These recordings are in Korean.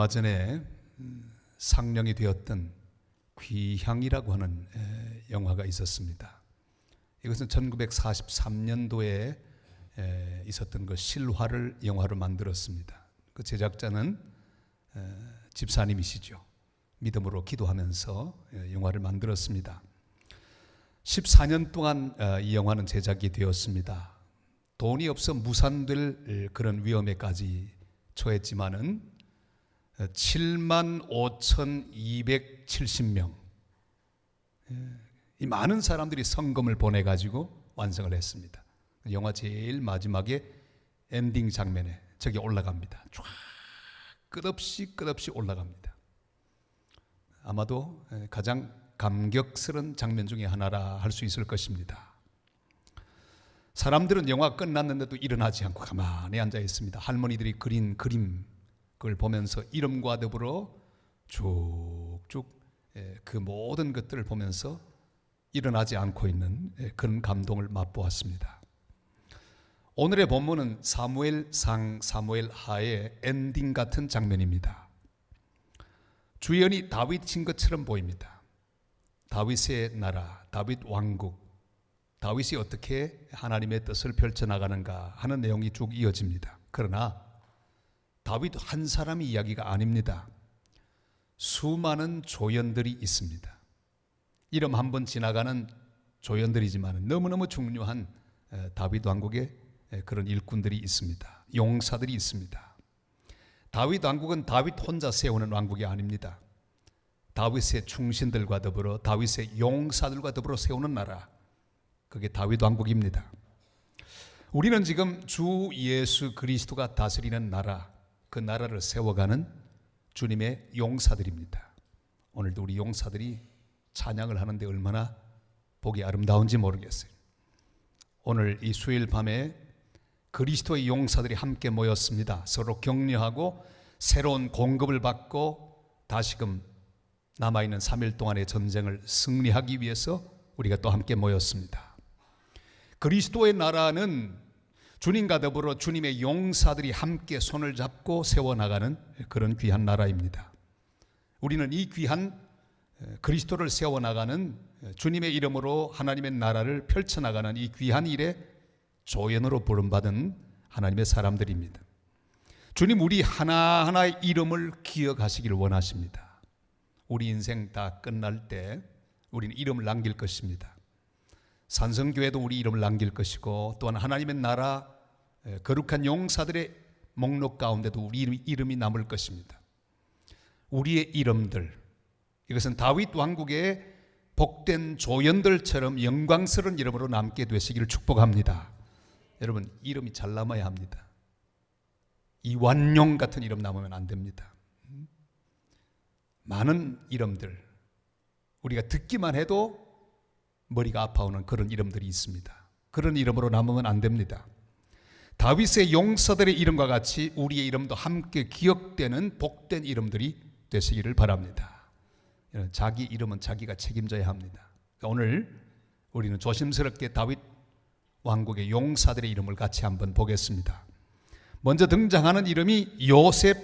얼마 전에 상영이 되었던 귀향이라고 하는 영화가 있었습니다. 이것은 1943년도에 있었던 그 실화를 영화로 만들었습니다. 그 제작자는 집사님이시죠. 믿음으로 기도하면서 영화를 만들었습니다. 14년 동안 이 영화는 제작이 되었습니다. 돈이 없어 무산될 그런 위험에까지 처했지만은 75,270명 이 많은 사람들이 성금을 보내가지고 완성을 했습니다. 영화 제일 마지막에 엔딩 장면에 저기 올라갑니다. 쫙 끝없이 올라갑니다. 아마도 가장 감격스러운 장면 중에 하나라 할 수 있을 것입니다. 사람들은 영화 끝났는데도 일어나지 않고 가만히 앉아 있습니다. 할머니들이 그린 그림 그걸 보면서 이름과 더불어 쭉쭉 그 모든 것들을 보면서 일어나지 않고 있는 그런 감동을 맛보았습니다. 오늘의 본문은 사무엘상 사무엘하의 엔딩 같은 장면입니다. 주연이 다윗인 것처럼 보입니다. 다윗의 나라, 다윗 왕국, 다윗이 어떻게 하나님의 뜻을 펼쳐나가는가 하는 내용이 쭉 이어집니다. 그러나 다윗 한 사람의 이야기가 아닙니다. 수많은 조연들이 있습니다. 이름 한번 지나가는 조연들이지만 너무너무 중요한 다윗 왕국의 그런 일꾼들이 있습니다. 용사들이 있습니다. 다윗 왕국은 다윗 혼자 세우는 왕국이 아닙니다. 다윗의 충신들과 더불어 다윗의 용사들과 더불어 세우는 나라, 그게 다윗 왕국입니다. 우리는 지금 주 예수 그리스도가 다스리는 나라, 그 나라를 세워가는 주님의 용사들입니다. 오늘도 우리 용사들이 찬양을 하는데 얼마나 보기 아름다운지 모르겠어요. 오늘 이 수요일 밤에 그리스도의 용사들이 함께 모였습니다. 서로 격려하고 새로운 공급을 받고 다시금 남아있는 3일 동안의 전쟁을 승리하기 위해서 우리가 또 함께 모였습니다. 그리스도의 나라는 주님과 더불어 주님의 용사들이 함께 손을 잡고 세워나가는 그런 귀한 나라입니다. 우리는 이 귀한 그리스도를 세워나가는 주님의 이름으로 하나님의 나라를 펼쳐나가는 이 귀한 일에 조연으로 부름받은 하나님의 사람들입니다. 주님 우리 하나하나의 이름을 기억하시기를 원하십니다. 우리 인생 다 끝날 때 우리는 이름을 남길 것입니다. 산성교회도 우리 이름을 남길 것이고 또한 하나님의 나라 거룩한 용사들의 목록 가운데도 우리 이름이 남을 것입니다. 우리의 이름들, 이것은 다윗 왕국의 복된 조연들처럼 영광스러운 이름으로 남게 되시기를 축복합니다. 여러분, 이름이 잘 남아야 합니다. 이완용 같은 이름 남으면 안 됩니다. 많은 이름들, 우리가 듣기만 해도 머리가 아파오는 그런 이름들이 있습니다. 그런 이름으로 남으면 안 됩니다. 다윗의 용사들의 이름과 같이 우리의 이름도 함께 기억되는 복된 이름들이 되시기를 바랍니다. 자기 이름은 자기가 책임져야 합니다. 오늘 우리는 조심스럽게 다윗 왕국의 용사들의 이름을 같이 한번 보겠습니다. 먼저 등장하는 이름이 요셉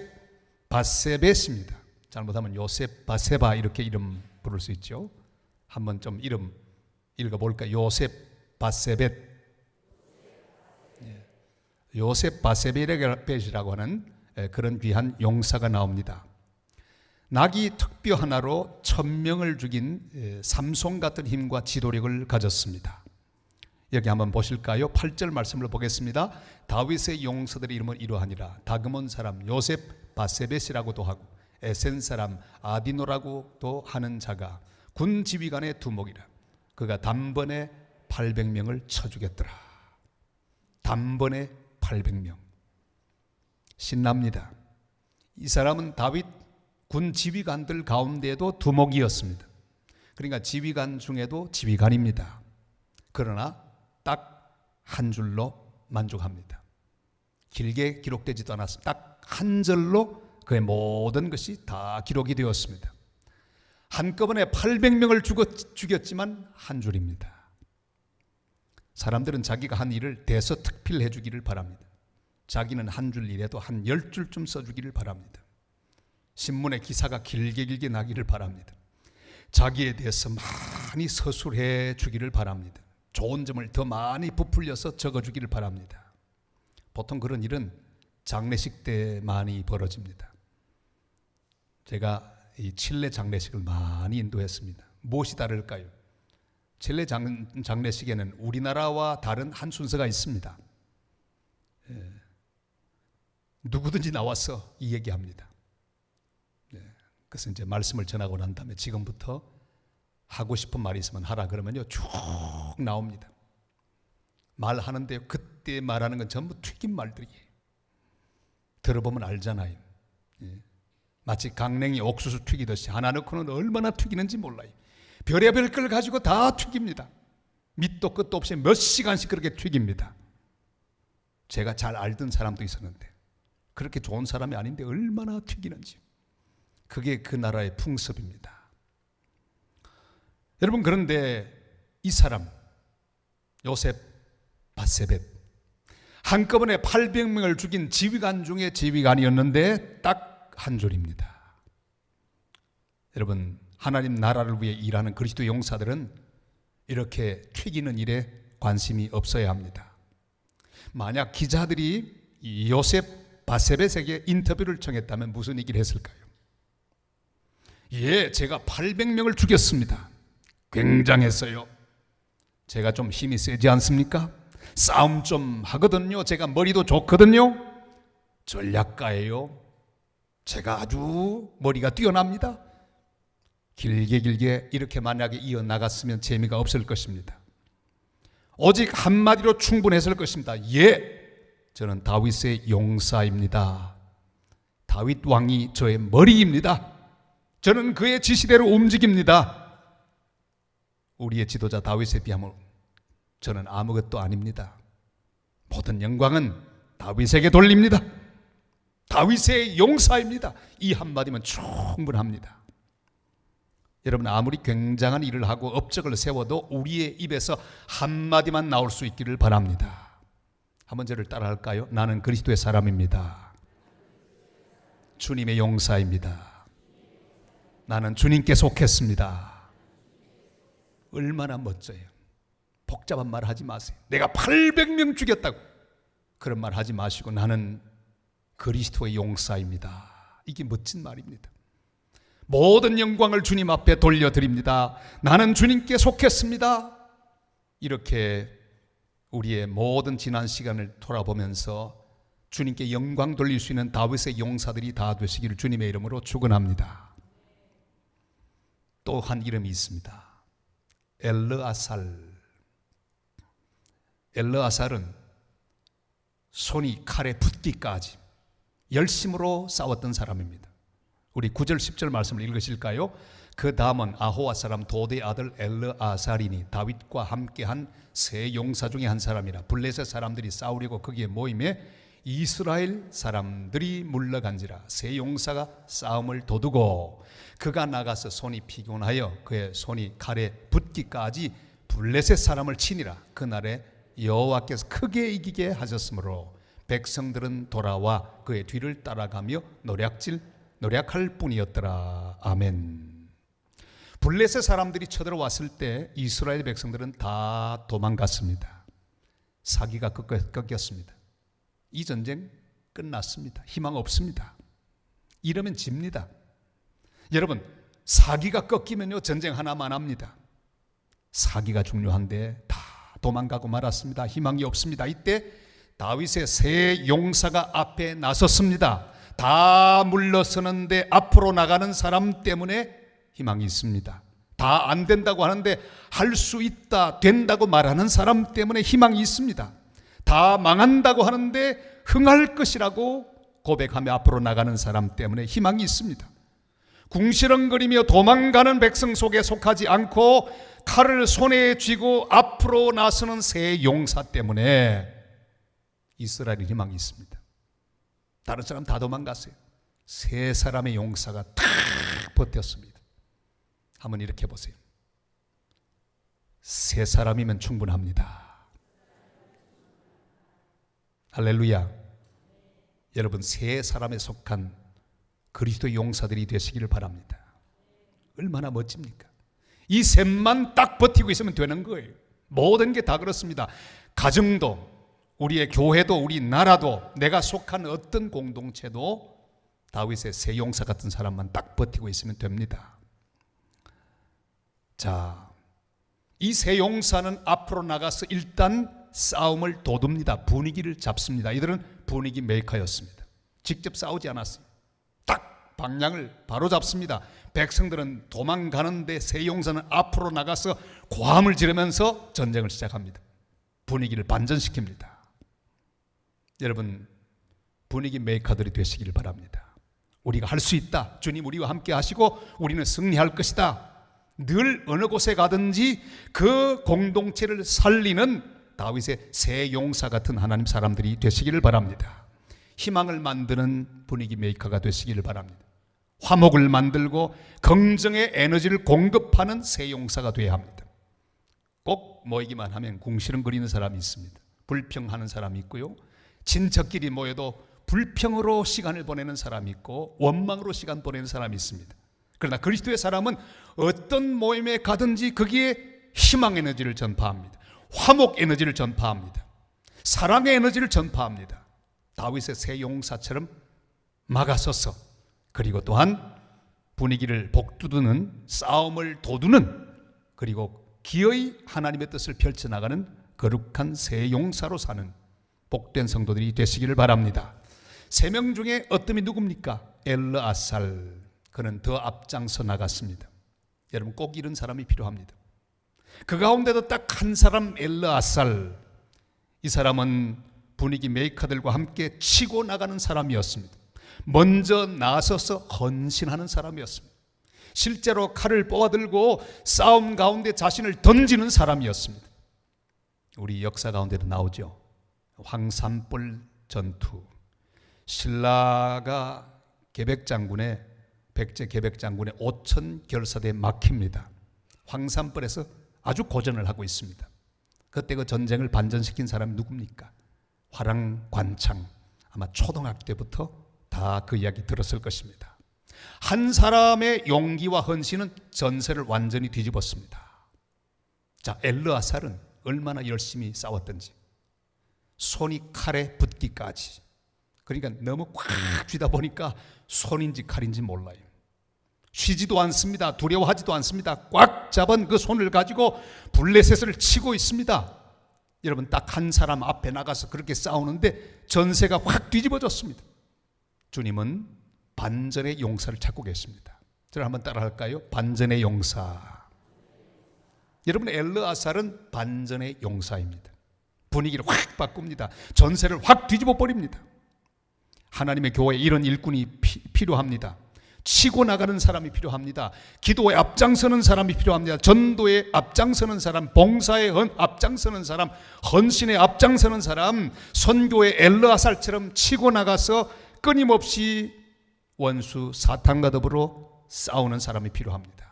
바세벳입니다. 잘못하면 요셉 바세바 이렇게 이름 부를 수 있죠. 한번 좀 이름 읽어볼까요? 요셉 바세벳. 요셉 바세벳이라고 하는 그런 귀한 용사가 나옵니다. 낙이 특뼈 하나로 1000명을 죽인 삼손 같은 힘과 지도력을 가졌습니다. 여기 한번 보실까요? 8절 말씀을 보겠습니다. 다윗의 용사들의 이름은 이러하니라. 다그몬 사람 요셉 바세벳이라고도 하고 에센 사람 아디노라고도 하는 자가 군 지휘관의 두목이라. 그가 단번에 800명을 쳐 죽였더라. 단번에 800명. 신납니다. 이 사람은 다윗 군 지휘관들 가운데도 두목이었습니다. 그러니까 지휘관 중에도 지휘관입니다. 그러나 딱 한 줄로 만족합니다. 길게 기록되지도 않았습니다. 딱 한 절로 그의 모든 것이 다 기록이 되었습니다. 한꺼번에 800명을 죽였지만 한 줄입니다. 사람들은 자기가 한 일을 대서특필해 주기를 바랍니다. 자기는 한 줄 일에도 한 10줄쯤 써주기를 바랍니다. 신문에 기사가 길게 나기를 바랍니다. 자기에 대해서 많이 서술해 주기를 바랍니다. 좋은 점을 더 많이 부풀려서 적어주기를 바랍니다. 보통 그런 일은 장례식 때 많이 벌어집니다. 제가 이 칠레 장례식을 많이 인도했습니다. 무엇이 다를까요? 칠레 장례식에는 우리나라와 다른 한 순서가 있습니다. 누구든지 나와서 이 얘기합니다. 그래서 이제 말씀을 전하고 난 다음에 지금부터 하고 싶은 말이 있으면 하라 그러면요 쭉 나옵니다. 말하는데요, 그때 말하는 건 전부 튀긴 말들이에요. 들어보면 알잖아요. 마치 강냉이 옥수수 튀기듯이 하나 넣고는 얼마나 튀기는지 몰라요. 별의별 걸 가지고 다 튀깁니다. 밑도 끝도 없이 몇 시간씩 그렇게 튀깁니다. 제가 잘 알던 사람도 있었는데 그렇게 좋은 사람이 아닌데 얼마나 튀기는지. 그게 그 나라의 풍습입니다. 여러분, 그런데 이 사람 요셉 바세벳, 한꺼번에 800명을 죽인 지휘관 중에 지휘관이었는데 딱 한 줄입니다. 여러분, 하나님 나라를 위해 일하는 그리스도 용사들은 이렇게 튀기는 일에 관심이 없어야 합니다. 만약 기자들이 이 요셉 바세벳에게 인터뷰를 청했다면 무슨 얘기를 했을까요? 예, 제가 800명을 죽였습니다. 굉장했어요. 제가 좀 힘이 세지 않습니까? 싸움 좀 하거든요. 제가 머리도 좋거든요. 전략가예요. 제가 아주 머리가 뛰어납니다. 길게 이렇게 만약에 이어나갔으면 재미가 없을 것입니다. 오직 한마디로 충분했을 것입니다. 예, 저는 다윗의 용사입니다. 다윗 왕이 저의 머리입니다. 저는 그의 지시대로 움직입니다. 우리의 지도자 다윗에 비하면 저는 아무것도 아닙니다. 모든 영광은 다윗에게 돌립니다. 다윗의 용사입니다. 이 한마디면 충분합니다. 여러분, 아무리 굉장한 일을 하고 업적을 세워도 우리의 입에서 한마디만 나올 수 있기를 바랍니다. 한번 저를 따라할까요? 나는 그리스도의 사람입니다. 주님의 용사입니다. 나는 주님께 속했습니다. 얼마나 멋져요. 복잡한 말 하지 마세요. 내가 800명 죽였다고 그런 말 하지 마시고 나는 그리스도의 용사입니다. 이게 멋진 말입니다. 모든 영광을 주님 앞에 돌려드립니다. 나는 주님께 속했습니다. 이렇게 우리의 모든 지난 시간을 돌아보면서 주님께 영광 돌릴 수 있는 다윗의 용사들이 다 되시기를 주님의 이름으로 축원합니다. 또 한 이름이 있습니다. 엘르아살. 엘르아살은 손이 칼에 붙기까지 열심으로 싸웠던 사람입니다. 우리 9절 10절 말씀을 읽으실까요? 그 다음은 아호와 사람 도대의 아들 엘르아살이니 다윗과 함께한 세 용사 중에 한 사람이라. 블레셋 사람들이 싸우려고 거기에 모임에 이스라엘 사람들이 물러간지라. 세 용사가 싸움을 도두고 그가 나가서 손이 피곤하여 그의 손이 칼에 붙기까지 블레셋 사람을 치니라. 그날에 여호와께서 크게 이기게 하셨으므로 백성들은 돌아와 그의 뒤를 따라가며 노략할 뿐이었더라. 아멘. 블레셋 사람들이 쳐들어왔을 때 이스라엘 백성들은 다 도망갔습니다. 사기가 꺾였습니다. 이 전쟁 끝났습니다. 희망 없습니다. 이러면 집니다. 여러분, 사기가 꺾이면요 전쟁 하나만 합니다. 사기가 중요한데 다 도망가고 말았습니다. 희망이 없습니다. 이때 다윗의 세 용사가 앞에 나섰습니다. 다 물러서는데 앞으로 나가는 사람 때문에 희망이 있습니다. 다 안 된다고 하는데 할 수 있다, 된다고 말하는 사람 때문에 희망이 있습니다. 다 망한다고 하는데 흥할 것이라고 고백하며 앞으로 나가는 사람 때문에 희망이 있습니다. 궁시렁거리며 도망가는 백성 속에 속하지 않고 칼을 손에 쥐고 앞으로 나서는 세 용사 때문에 이스라엘의 희망이 있습니다. 다른 사람 다 도망갔어요. 세 사람의 용사가 탁 버텼습니다. 한번 이렇게 보세요. 세 사람이면 충분합니다. 할렐루야. 여러분, 세 사람에 속한 그리스도의 용사들이 되시기를 바랍니다. 얼마나 멋집니까? 이 셋만 딱 버티고 있으면 되는 거예요. 모든 게 다 그렇습니다. 가정도, 우리의 교회도, 우리 나라도, 내가 속한 어떤 공동체도 다윗의 세 용사 같은 사람만 딱 버티고 있으면 됩니다. 자, 이 세 용사는 앞으로 나가서 일단 싸움을 도둡니다. 분위기를 잡습니다. 이들은 분위기 메이커였습니다. 직접 싸우지 않았어요. 딱 방향을 바로 잡습니다. 백성들은 도망가는데 세 용사는 앞으로 나가서 고함을 지르면서 전쟁을 시작합니다. 분위기를 반전시킵니다. 여러분, 분위기 메이커들이 되시기를 바랍니다. 우리가 할 수 있다. 주님 우리와 함께 하시고 우리는 승리할 것이다. 늘 어느 곳에 가든지 그 공동체를 살리는 다윗의 세 용사 같은 하나님 사람들이 되시기를 바랍니다. 희망을 만드는 분위기 메이커가 되시기를 바랍니다. 화목을 만들고 긍정의 에너지를 공급하는 세 용사가 되어야 합니다. 꼭 모이기만 하면 궁시렁거리는 사람이 있습니다. 불평하는 사람이 있고요. 친척끼리 모여도 불평으로 시간을 보내는 사람이 있고 원망으로 시간 보내는 사람이 있습니다. 그러나 그리스도의 사람은 어떤 모임에 가든지 거기에 희망 에너지를 전파합니다. 화목 에너지를 전파합니다. 사랑의 에너지를 전파합니다. 다윗의 세 용사처럼 막아서서, 그리고 또한 분위기를 복두드는, 싸움을 도두는, 그리고 기어이 하나님의 뜻을 펼쳐나가는 거룩한 세 용사로 사는 복된 성도들이 되시기를 바랍니다. 세 명 중에 어뜸이 누굽니까? 엘르아살, 그는 더 앞장서 나갔습니다. 여러분, 꼭 이런 사람이 필요합니다. 그 가운데도 딱 한 사람, 엘르아살. 이 사람은 분위기 메이커들과 함께 치고 나가는 사람이었습니다. 먼저 나서서 헌신하는 사람이었습니다. 실제로 칼을 뽑아들고 싸움 가운데 자신을 던지는 사람이었습니다. 우리 역사 가운데도 나오죠. 황산벌 전투. 신라가 계백장군의, 백제 계백장군의 5천 결사대에 막힙니다. 황산벌에서 아주 고전을 하고 있습니다. 그때 그 전쟁을 반전시킨 사람이 누굽니까? 화랑관창. 아마 초등학교 때부터 다 그 이야기 들었을 것입니다. 한 사람의 용기와 헌신은 전세를 완전히 뒤집었습니다. 자, 엘르아살은 얼마나 열심히 싸웠던지, 손이 칼에 붙기까지. 그러니까 너무 꽉 쥐다 보니까 손인지 칼인지 몰라요. 쉬지도 않습니다. 두려워하지도 않습니다. 꽉 잡은 그 손을 가지고 블레셋을 치고 있습니다. 여러분, 딱 한 사람 앞에 나가서 그렇게 싸우는데 전세가 확 뒤집어졌습니다. 주님은 반전의 용사를 찾고 계십니다. 저를 한번 따라 할까요? 반전의 용사. 여러분, 엘르아살은 반전의 용사입니다. 분위기를 확 바꿉니다. 전세를 확 뒤집어 버립니다. 하나님의 교회에 이런 일꾼이 필요합니다. 치고 나가는 사람이 필요합니다. 기도에 앞장서는 사람이 필요합니다. 전도에 앞장서는 사람, 봉사에 앞장서는 사람, 헌신에 앞장서는 사람, 선교의 엘르아살처럼 치고 나가서 끊임없이 원수 사탄과 더불어 싸우는 사람이 필요합니다.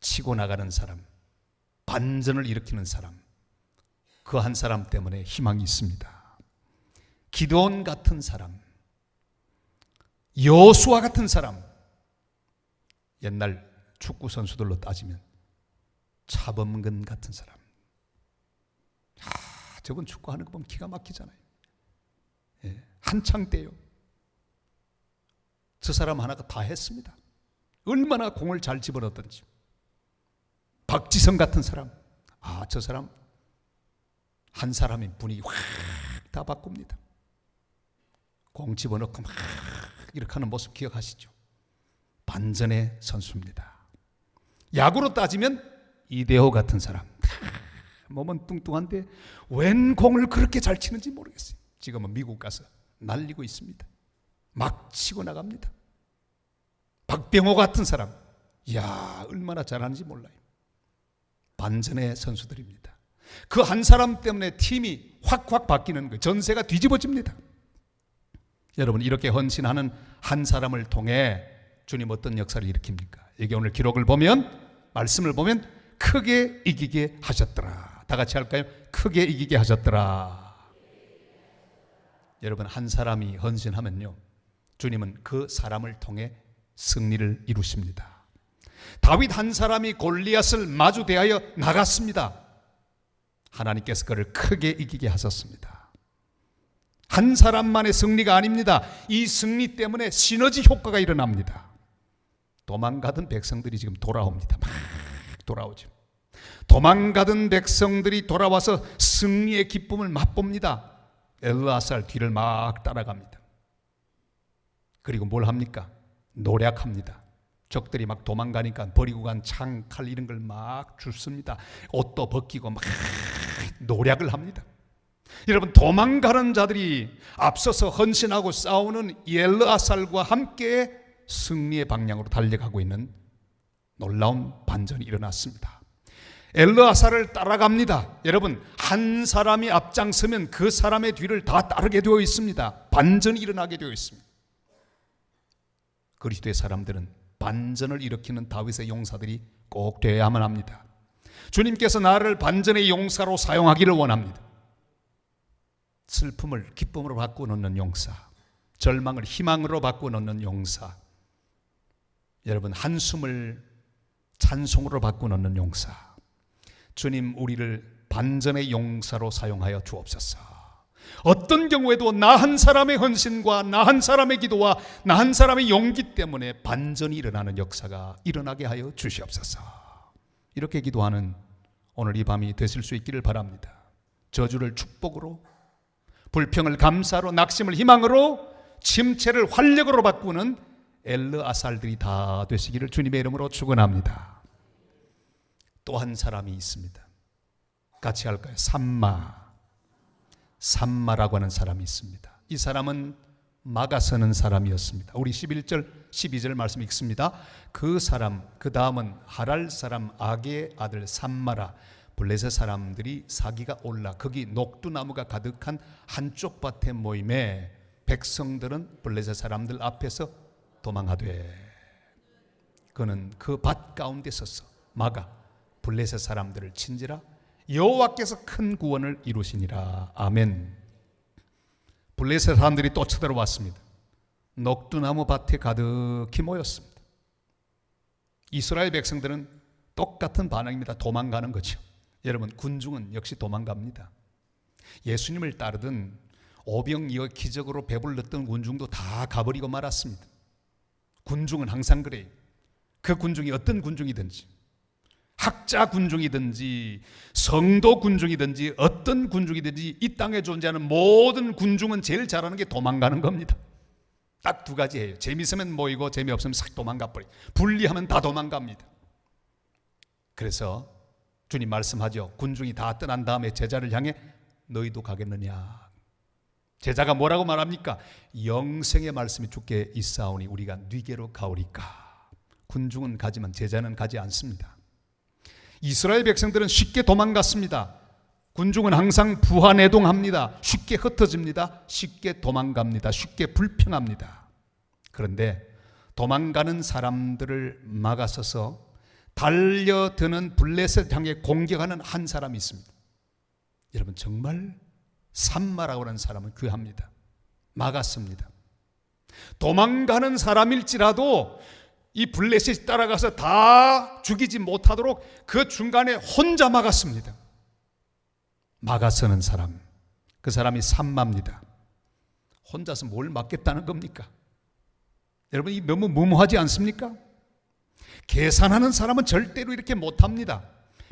치고 나가는 사람, 반전을 일으키는 사람, 그 한 사람 때문에 희망이 있습니다. 기드온 같은 사람, 여호수아 같은 사람, 옛날 축구 선수들로 따지면 차범근 같은 사람. 저분 축구하는 거 보면 기가 막히잖아요. 예, 한창 때요. 저 사람 하나가 다 했습니다. 얼마나 공을 잘 집어넣었던지. 박지성 같은 사람, 저 사람 한 사람의 분위기 확 다 바꿉니다. 공 집어넣고 막 이렇게 하는 모습 기억하시죠? 반전의 선수입니다. 야구로 따지면 이대호 같은 사람, 몸은 뚱뚱한데 웬 공을 그렇게 잘 치는지 모르겠어요. 지금은 미국 가서 날리고 있습니다. 막 치고 나갑니다. 박병호 같은 사람, 이야, 얼마나 잘하는지 몰라요. 반전의 선수들입니다. 그 한 사람 때문에 팀이 확확 바뀌는 거예요. 전세가 뒤집어집니다. 여러분, 이렇게 헌신하는 한 사람을 통해 주님 어떤 역사를 일으킵니까? 여기 오늘 기록을 보면, 말씀을 보면 크게 이기게 하셨더라. 다 같이 할까요? 크게 이기게 하셨더라. 여러분, 한 사람이 헌신하면요, 주님은 그 사람을 통해 승리를 이루십니다. 다윗 한 사람이 골리앗을 마주 대하여 나갔습니다. 하나님께서 그를 크게 이기게 하셨습니다. 한 사람만의 승리가 아닙니다. 이 승리 때문에 시너지 효과가 일어납니다. 도망가던 백성들이 지금 돌아옵니다. 막 돌아오죠. 도망가던 백성들이 돌아와서 승리의 기쁨을 맛봅니다. 엘르아살 뒤를 막 따라갑니다. 그리고 뭘 합니까? 노략합니다. 적들이 막 도망가니까 버리고 간 창, 칼 이런 걸 막 줍습니다. 옷도 벗기고 막 노략을 합니다. 여러분, 도망가는 자들이 앞서서 헌신하고 싸우는 엘르아살과 함께 승리의 방향으로 달려가고 있는 놀라운 반전이 일어났습니다. 엘르아살을 따라갑니다. 여러분, 한 사람이 앞장서면 그 사람의 뒤를 다 따르게 되어 있습니다. 반전이 일어나게 되어 있습니다. 그리스도의 사람들은 반전을 일으키는 다윗의 용사들이 꼭 되어야만 합니다. 주님께서 나를 반전의 용사로 사용하기를 원합니다. 슬픔을 기쁨으로 바꾸는 용사, 절망을 희망으로 바꾸는 용사, 여러분, 한숨을 찬송으로 바꾸는 용사, 주님 우리를 반전의 용사로 사용하여 주옵소서. 어떤 경우에도 나 한 사람의 헌신과 나 한 사람의 기도와 나 한 사람의 용기 때문에 반전이 일어나는 역사가 일어나게 하여 주시옵소서. 이렇게 기도하는 오늘 이 밤이 되실 수 있기를 바랍니다. 저주를 축복으로, 불평을 감사로, 낙심을 희망으로, 침체를 활력으로 바꾸는 엘르아살들이 다 되시기를 주님의 이름으로 축원합니다. 또 한 사람이 있습니다. 같이 할까요? 삼마라고 하는 사람이 있습니다. 이 사람은 막아서는 사람이었습니다. 우리 11절 12절 말씀 읽습니다. 그 사람, 그 다음은 하랄 사람 아게의 아들 삼마라. 블레셋 사람들이 사기가 올라 거기 녹두나무가 가득한 한쪽 밭에 모임에 백성들은 블레셋 사람들 앞에서 도망하되 그는 그 밭 가운데 서서 막아 블레셋 사람들을 친지라 여호와께서 큰 구원을 이루시니라. 아멘. 블레셋 사람들이 또 쳐들어왔습니다. 녹두나무 밭에 가득히 모였습니다. 이스라엘 백성들은 똑같은 반응입니다. 도망가는 거죠. 여러분, 군중은 역시 도망갑니다. 예수님을 따르던 오병이어 기적으로 배불렀던 군중도 다 가버리고 말았습니다. 군중은 항상 그래요. 그 군중이 어떤 군중이든지, 학자 군중이든지 성도 군중이든지 어떤 군중이든지 이 땅에 존재하는 모든 군중은 제일 잘하는 게 도망가는 겁니다. 딱 두 가지예요. 재미있으면 모이고 재미없으면 싹 도망가 버려요. 분리하면 다 도망갑니다. 그래서 주님 말씀하죠. 군중이 다 떠난 다음에 제자를 향해 너희도 가겠느냐. 제자가 뭐라고 말합니까? 영생의 말씀이 주께 있사오니 우리가 네게로 가오리까. 군중은 가지만 제자는 가지 않습니다. 이스라엘 백성들은 쉽게 도망갔습니다. 군중은 항상 부하내동합니다. 쉽게 흩어집니다. 쉽게 도망갑니다. 쉽게 불평합니다. 그런데 도망가는 사람들을 막아서서 달려드는 블레셋 향해 공격하는 한 사람이 있습니다. 여러분, 정말 삼마라고 하는 사람은 귀합니다. 막았습니다. 도망가는 사람일지라도 이 블레셋이 따라가서 다 죽이지 못하도록 그 중간에 혼자 막았습니다. 막아서는 사람, 그 사람이 삼마입니다. 혼자서 뭘 막겠다는 겁니까? 여러분, 이 너무 무모하지 않습니까? 계산하는 사람은 절대로 이렇게 못합니다.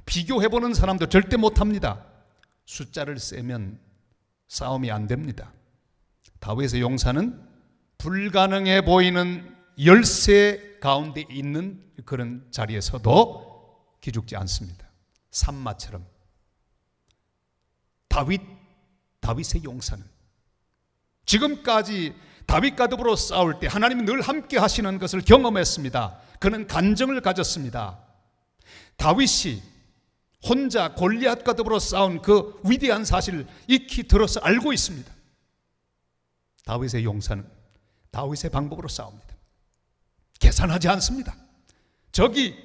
비교해보는 사람도 절대 못합니다. 숫자를 세면 싸움이 안 됩니다. 다윗의 용사는 불가능해 보이는 열세 가운데 있는 그런 자리에서도 기죽지 않습니다. 삼마처럼 다윗의 용사는 지금까지 다윗과 더불어 싸울 때 하나님이 늘 함께 하시는 것을 경험했습니다. 그는 간증을 가졌습니다. 다윗이 혼자 골리앗과 더불어 싸운 그 위대한 사실을 익히 들어서 알고 있습니다. 다윗의 용사는 다윗의 방법으로 싸웁니다. 계산하지 않습니다. 적이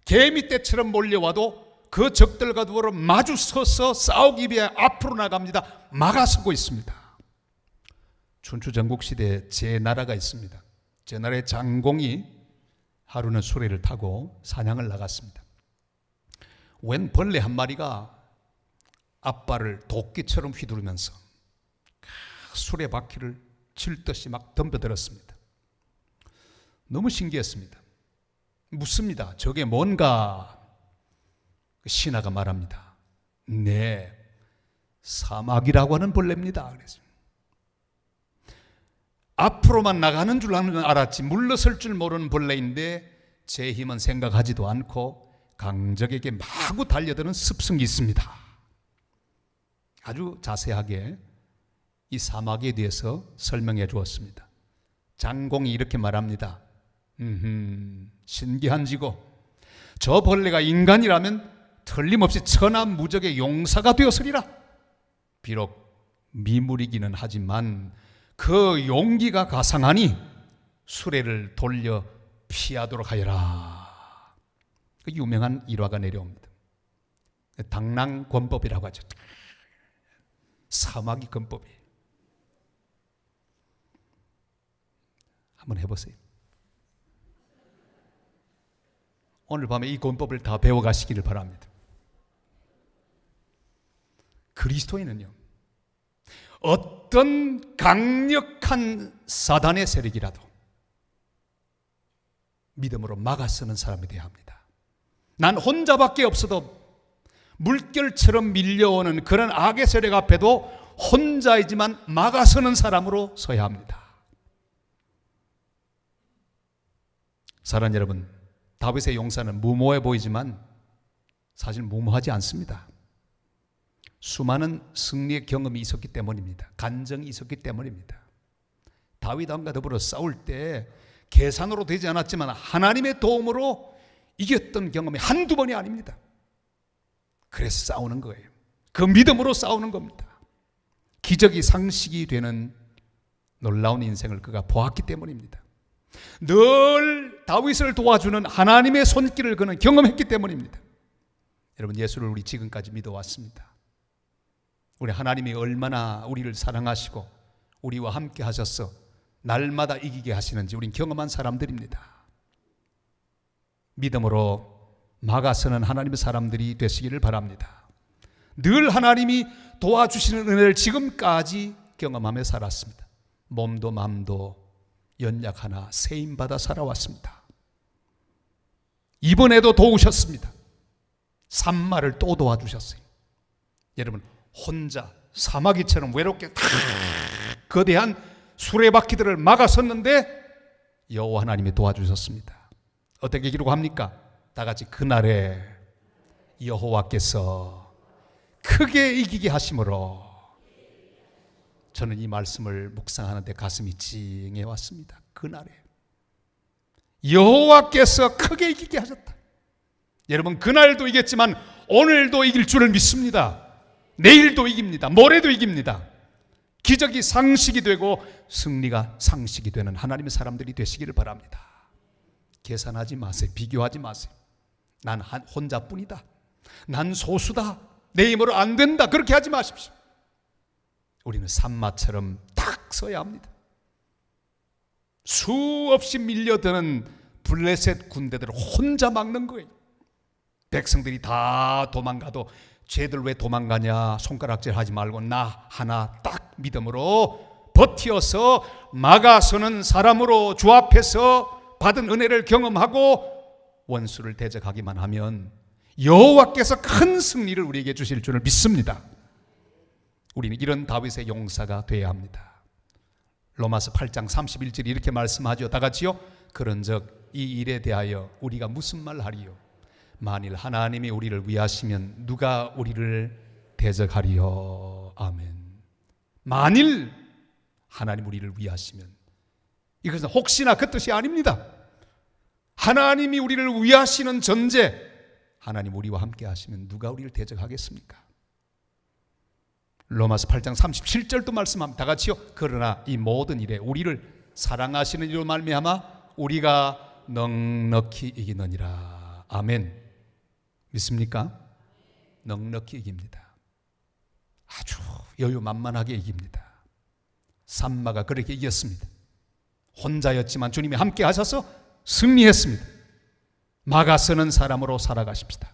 개미떼처럼 몰려와도 그 적들과 더불어 마주 서서 싸우기 위해 앞으로 나갑니다. 막아서고 있습니다. 춘추 전국시대에 제나라가 있습니다. 제나라의 장공이 하루는 수레를 타고 사냥을 나갔습니다. 웬 벌레 한 마리가 앞발을 도끼처럼 휘두르면서 수레바퀴를 칠 듯이 막 덤벼들었습니다. 너무 신기했습니다. 묻습니다. 저게 뭔가? 신하가 말합니다. 네, 사막이라고 하는 벌레입니다. 그래서 앞으로만 나가는 줄 알았지 물러설 줄 모르는 벌레인데 제 힘은 생각하지도 않고 강적에게 마구 달려드는 습성이 있습니다. 아주 자세하게 이 사막에 대해서 설명해 주었습니다. 장공이 이렇게 말합니다. 신기한지고 저 벌레가 인간이라면 틀림없이 천하무적의 용사가 되었으리라. 비록 미물이기는 하지만 그 용기가 가상하니 수레를 돌려 피하도록 하여라. 그 유명한 일화가 내려옵니다. 당랑권법이라고 하죠. 사마귀 권법이. 한번 해보세요. 오늘 밤에 이 권법을 다 배워가시기를 바랍니다. 그리스도인은요, 어떤 강력한 사단의 세력이라도 믿음으로 막아서는 사람이 되어야 합니다. 난 혼자밖에 없어도 물결처럼 밀려오는 그런 악의 세력 앞에도 혼자이지만 막아서는 사람으로 서야 합니다. 사랑하는 여러분, 다윗의 용사는 무모해 보이지만 사실 무모하지 않습니다. 수많은 승리의 경험이 있었기 때문입니다. 간정이 있었기 때문입니다. 다윗 왕과 더불어 싸울 때 계산으로 되지 않았지만 하나님의 도움으로 이겼던 경험이 한두 번이 아닙니다. 그래서 싸우는 거예요. 그 믿음으로 싸우는 겁니다. 기적이 상식이 되는 놀라운 인생을 그가 보았기 때문입니다. 늘 다윗을 도와주는 하나님의 손길을 그는 경험했기 때문입니다. 여러분, 예수를 우리 지금까지 믿어왔습니다. 우리 하나님이 얼마나 우리를 사랑하시고 우리와 함께 하셔서 날마다 이기게 하시는지 우린 경험한 사람들입니다. 믿음으로 막아서는 하나님의 사람들이 되시기를 바랍니다. 늘 하나님이 도와주시는 은혜를 지금까지 경험하며 살았습니다. 몸도 마음도 연약하나 세임받아 살아왔습니다. 이번에도 도우셨습니다. 산마를 또 도와주셨어요. 여러분, 혼자 사마귀처럼 외롭게 거대한 수레바퀴들을 막아섰는데 여호와 하나님이 도와주셨습니다. 어떻게 기록합니까? 다 같이 그날에 여호와께서 크게 이기게 하심으로 저는 이 말씀을 묵상하는데 가슴이 찡해 왔습니다. 그날에 여호와께서 크게 이기게 하셨다. 여러분, 그날도 이겼지만 오늘도 이길 줄을 믿습니다. 내일도 이깁니다. 모레도 이깁니다. 기적이 상식이 되고 승리가 상식이 되는 하나님의 사람들이 되시기를 바랍니다. 계산하지 마세요. 비교하지 마세요. 난 혼자뿐이다. 난 소수다. 내 힘으로 안 된다. 그렇게 하지 마십시오. 우리는 산마처럼 딱 서야 합니다. 수없이 밀려드는 블레셋 군대들을 혼자 막는 거예요. 백성들이 다 도망가도 쟤들 왜 도망가냐 손가락질 하지 말고 나 하나 딱 믿음으로 버티어서 막아서는 사람으로 주 앞에서 받은 은혜를 경험하고 원수를 대적하기만 하면 여호와께서 큰 승리를 우리에게 주실 줄을 믿습니다. 우리는 이런 다윗의 용사가 되어야 합니다. 로마서 8장 31절이 이렇게 말씀하죠. 다 같이요. 그런즉 이 일에 대하여 우리가 무슨 말 하리요? 만일 하나님이 우리를 위하시면 누가 우리를 대적하리요? 아멘. 만일 하나님 우리를 위하시면, 이것은 혹시나 그 뜻이 아닙니다. 하나님이 우리를 위하시는 전제, 하나님 우리와 함께 하시면 누가 우리를 대적하겠습니까? 로마서 8장 37절도 말씀합니다. 다 같이요. 그러나 이 모든 일에 우리를 사랑하시는 이로 말미암아 우리가 넉넉히 이기느니라. 아멘. 믿습니까? 넉넉히 이깁니다. 아주 여유만만하게 이깁니다. 산마가 그렇게 이겼습니다. 혼자였지만 주님이 함께 하셔서 승리했습니다. 막아서는 사람으로 살아가십시다.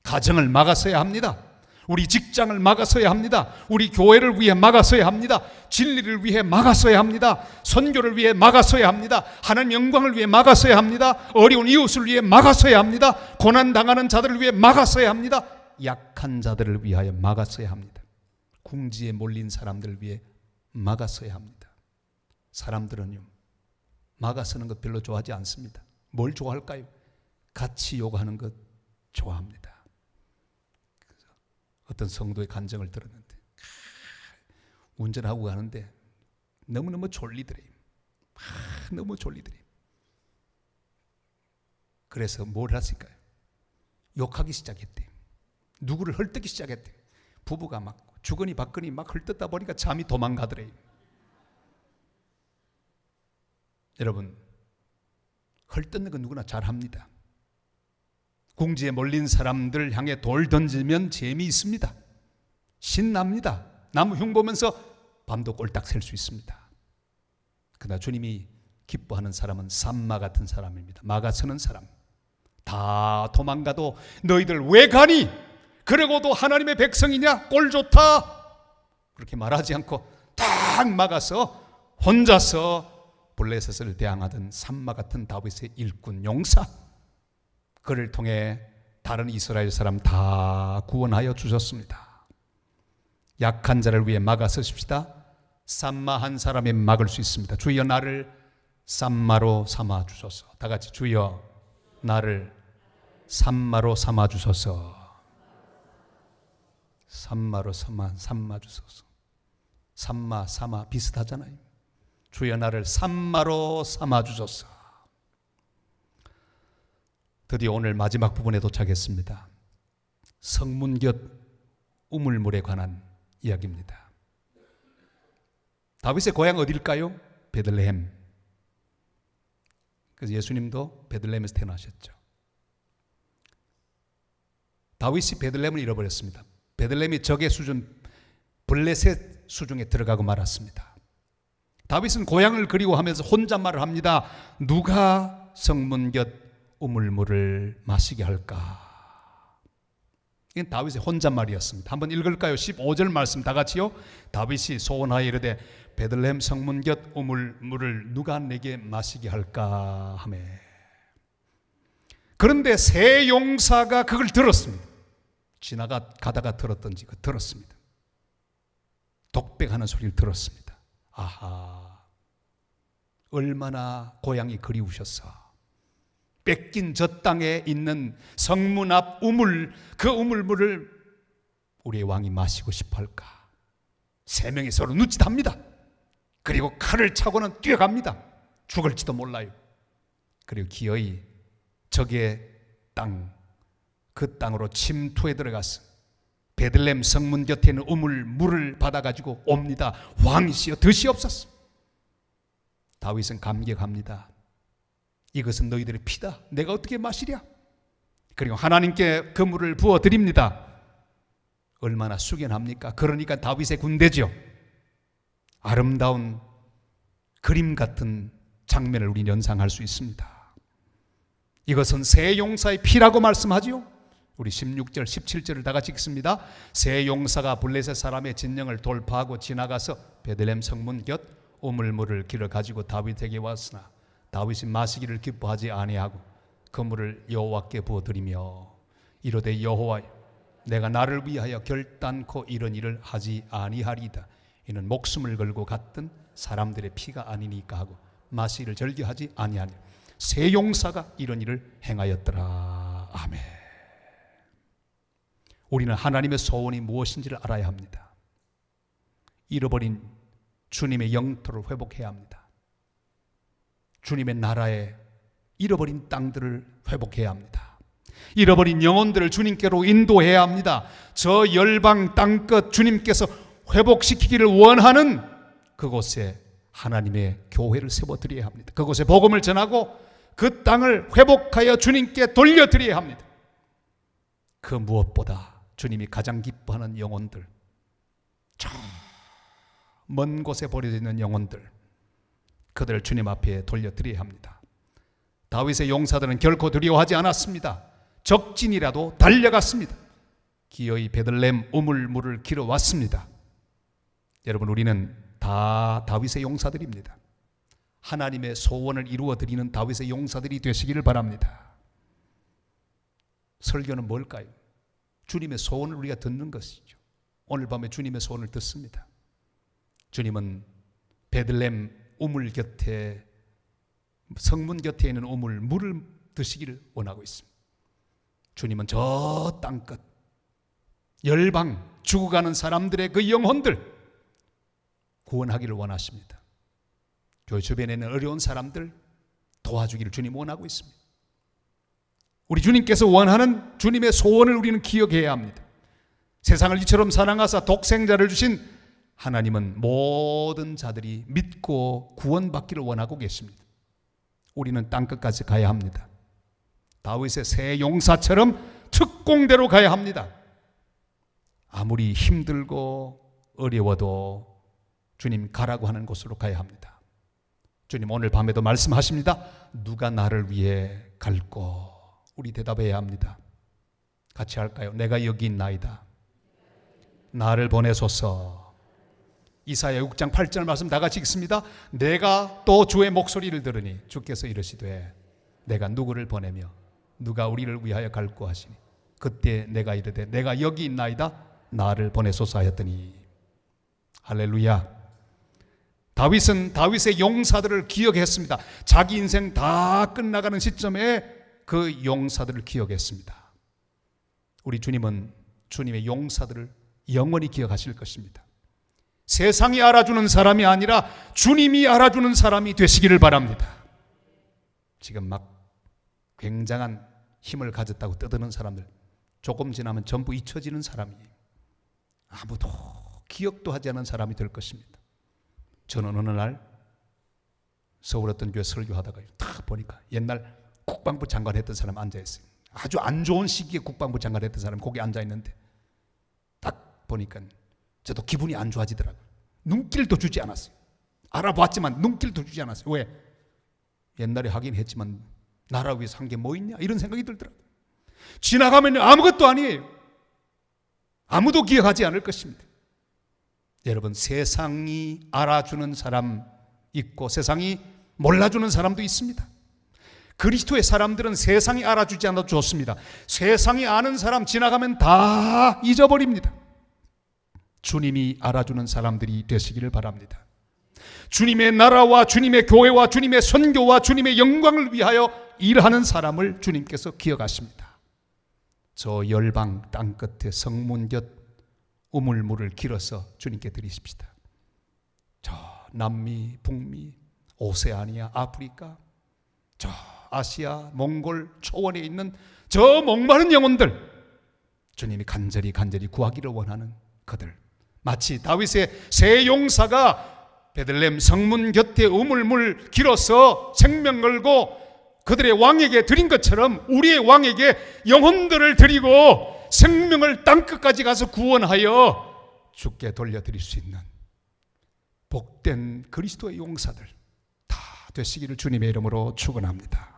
가정을 막아서야 합니다. 우리 직장을 막아서야 합니다. 우리 교회를 위해 막아서야 합니다. 진리를 위해 막아서야 합니다. 선교를 위해 막아서야 합니다. 하나님 영광을 위해 막아서야 합니다. 어려운 이웃을 위해 막아서야 합니다. 고난당하는 자들을 위해 막아서야 합니다. 약한 자들을 위하여 막아서야 합니다. 궁지에 몰린 사람들을 위해 막아서야 합니다. 사람들은요, 막아서는 것 별로 좋아하지 않습니다. 뭘 좋아할까요? 같이 요구하는 것 좋아합니다. 어떤 성도의 간증을 들었는데, 운전하고 가는데 너무너무 졸리더래요. 너무 졸리더래요. 그래서 뭘 했을까요? 욕하기 시작했대요. 누구를 헐뜯기 시작했대요. 부부가 막 주거니 받거니 막 헐뜯다 보니까 잠이 도망가더래요. 여러분, 헐뜯는 건 누구나 잘합니다. 궁지에 몰린 사람들 향해 돌 던지면 재미있습니다. 신납니다. 나무 흉 보면서 밤도 꼴딱 샐 수 있습니다. 그러나 주님이 기뻐하는 사람은 산마 같은 사람입니다. 막아서는 사람. 다 도망가도 너희들 왜 가니? 그러고도 하나님의 백성이냐? 꼴 좋다. 그렇게 말하지 않고 딱 막아서 혼자서 블레셋을 대항하던 산마 같은 다윗의 일꾼 용사, 그를 통해 다른 이스라엘 사람 다 구원하여 주셨습니다. 약한 자를 위해 막아서십시다. 산마 한 사람이 막을 수 있습니다. 주여 나를 산마로 삼아 주소서. 다 같이 주여 나를 산마로 삼아 주소서. 산마로 삼아 주소서. 산마 사마 비슷하잖아요. 주여 나를 산마로 삼아 주소서. 드디어 오늘 마지막 부분에 도착했습니다. 성문 곁 우물물에 관한 이야기입니다. 다윗의 고향 어딜까요? 베들레헴. 그래서 예수님도 베들레헴에서 태어나셨죠. 다윗이 베들레헴을 잃어버렸습니다. 베들레헴이 적의 수준, 블레셋 수중에 들어가고 말았습니다. 다윗은 고향을 그리워하면서 혼잣말을 합니다. 누가 성문 곁 우물물을 마시게 할까? 이건 다윗의 혼잣말이었습니다. 한번 읽을까요? 15절 말씀 다 같이요. 다윗이 소원하여 이르되 베들레헴 성문 곁 우물물을 누가 내게 마시게 할까 하매. 그런데 새 용사가 그걸 들었습니다. 지나가다가 들었던지 들었습니다. 독백하는 소리를 들었습니다. 아하, 얼마나 고향이 그리우셨어. 뺏긴 저 땅에 있는 성문 앞 우물, 그 우물물을 우리의 왕이 마시고 싶어 할까. 세 명이 서로 눈짓합니다. 그리고 칼을 차고는 뛰어갑니다. 죽을지도 몰라요. 그리고 기어이 적의 땅, 그 땅으로 침투해 들어가서 베들레헴 성문 곁에 있는 우물물을 받아가지고 옵니다. 왕이시여 드시옵소서. 다윗은 감격합니다. 이것은 너희들의 피다. 내가 어떻게 마시랴? 그리고 하나님께 그 물을 부어드립니다. 얼마나 숙연합니까? 그러니까 다윗의 군대죠. 아름다운 그림 같은 장면을 우리는 연상할 수 있습니다. 이것은 새 용사의 피라고 말씀하지요. 우리 16절, 17절을 다 같이 읽습니다. 새 용사가 블레셋 사람의 진영을 돌파하고 지나가서 베들레헴 성문 곁 우물물을 길어 가지고 다윗에게 왔으나 다윗이 마시기를 기뻐하지 아니하고 그 물을 여호와께 부어드리며 이르되 여호와여 내가 나를 위하여 결단코 이런 일을 하지 아니하리이다. 이는 목숨을 걸고 갔던 사람들의 피가 아니니까 하고 마시기를 절개하지 아니하니 새 용사가 이런 일을 행하였더라. 아멘. 우리는 하나님의 소원이 무엇인지를 알아야 합니다. 잃어버린 주님의 영토를 회복해야 합니다. 주님의 나라에 잃어버린 땅들을 회복해야 합니다. 잃어버린 영혼들을 주님께로 인도해야 합니다. 저 열방 땅끝 주님께서 회복시키기를 원하는 그곳에 하나님의 교회를 세워드려야 합니다. 그곳에 복음을 전하고 그 땅을 회복하여 주님께 돌려드려야 합니다. 그 무엇보다 주님이 가장 기뻐하는 영혼들, 저 먼 곳에 버려져 있는 영혼들, 그들을 주님 앞에 돌려드려야 합니다. 다윗의 용사들은 결코 두려워하지 않았습니다. 적진이라도 달려갔습니다. 기어이 베들레헴 우물물을 길어 왔습니다. 여러분, 우리는 다 다윗의 용사들입니다. 하나님의 소원을 이루어 드리는 다윗의 용사들이 되시기를 바랍니다. 설교는 뭘까요? 주님의 소원을 우리가 듣는 것이죠. 오늘 밤에 주님의 소원을 듣습니다. 주님은 베들레헴 우물 곁에, 성문 곁에 있는 우물, 물을 드시기를 원하고 있습니다. 주님은 저 땅끝, 열방, 죽어가는 사람들의 그 영혼들 구원하기를 원하십니다. 교회 주변에 있는 어려운 사람들 도와주기를 주님 원하고 있습니다. 우리 주님께서 원하는 주님의 소원을 우리는 기억해야 합니다. 세상을 이처럼 사랑하사 독생자를 주신 하나님은 모든 자들이 믿고 구원받기를 원하고 계십니다. 우리는 땅끝까지 가야 합니다. 다윗의 새 용사처럼 특공대로 가야 합니다. 아무리 힘들고 어려워도 주님 가라고 하는 곳으로 가야 합니다. 주님 오늘 밤에도 말씀하십니다. 누가 나를 위해 갈꼬? 우리 대답해야 합니다. 같이 할까요? 내가 여기 있나이다. 나를 보내소서. 이사야 6장 8절 말씀 다 같이 읽습니다. 내가 또 주의 목소리를 들으니 주께서 이르시되 내가 누구를 보내며 누가 우리를 위하여 갈꼬 하시니 그때 내가 이르되 내가 여기 있나이다. 나를 보내소서 하였더니. 할렐루야. 다윗은 다윗의 용사들을 기억했습니다. 자기 인생 다 끝나가는 시점에 그 용사들을 기억했습니다. 우리 주님은 주님의 용사들을 영원히 기억하실 것입니다. 세상이 알아주는 사람이 아니라 주님이 알아주는 사람이 되시기를 바랍니다. 지금 막 굉장한 힘을 가졌다고 떠드는 사람들 조금 지나면 전부 잊혀지는 사람이에요. 아무도 기억도 하지 않은 사람이 될 것입니다. 저는 어느 날 서울 어떤 교회 설교하다가 딱 보니까 옛날 국방부 장관 했던 사람 앉아있어요. 아주 안 좋은 시기에 국방부 장관 했던 사람 거기 앉아있는데 딱 보니까 저도 기분이 안 좋아지더라고요. 눈길도 주지 않았어요. 알아봤지만 눈길도 주지 않았어요. 왜? 옛날에 하긴 했지만 나라 위해서 한 게 뭐 있냐 이런 생각이 들더라고요. 지나가면 아무것도 아니에요. 아무도 기억하지 않을 것입니다. 여러분, 세상이 알아주는 사람 있고 세상이 몰라주는 사람도 있습니다. 그리스도의 사람들은 세상이 알아주지 않아도 좋습니다. 세상이 아는 사람 지나가면 다 잊어버립니다. 주님이 알아주는 사람들이 되시기를 바랍니다. 주님의 나라와 주님의 교회와 주님의 선교와 주님의 영광을 위하여 일하는 사람을 주님께서 기억하십니다. 저 열방 땅끝에 성문 곁 우물물을 길어서 주님께 드리십시다. 저 남미, 북미, 오세아니아, 아프리카, 저 아시아, 몽골 초원에 있는 저 목마른 영혼들 주님이 간절히 구하기를 원하는 그들, 마치 다윗의 새 용사가 베들레헴 성문 곁에 우물물 길어서 생명 걸고 그들의 왕에게 드린 것처럼 우리의 왕에게 영혼들을 드리고 생명을 땅끝까지 가서 구원하여 주께 돌려드릴 수 있는 복된 그리스도의 용사들 다 되시기를 주님의 이름으로 축원합니다.